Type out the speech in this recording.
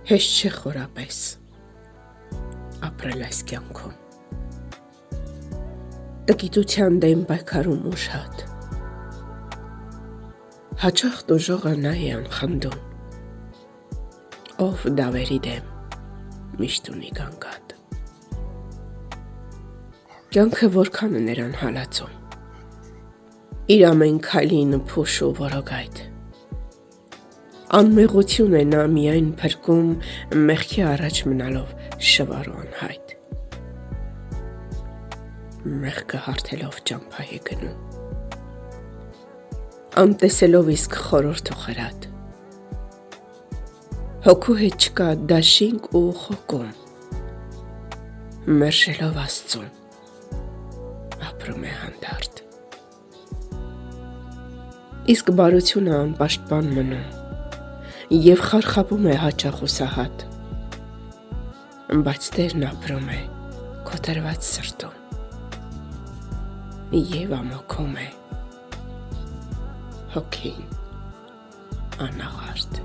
Հեշտ չէ խորապես ապրել այս կյանքում։ Տգիտության դեմ պայքարում ուշհատ։ Հաճախ դոժողը նա է անխնդուն, ով դավերի դեմ միշտ ունի գանգատ։ Կյանքը որքան է նրան հալածում, իր ամեն քայլին փուշ ու որոգայթ։ Անմեղություն է նա միայն փրկում մեղքի առաջ մնալով շվար ու անհայտ։ Մեղքը հարթելով ճամփա է գնում, անտեսելով իսկ խորհուրդ ու խրատ։ Հոգու հետ չկա դաշինք ու խոկում, մերժելով Աստծուն ապրում է հանդարտ։ Իսկ բարությունը անպաշտպան մնում և խարխապում է հաճախ ու սահատ, բայց Տերն ապրում է քո տրված սրտում և ամոքում է հոգին անաղարտ։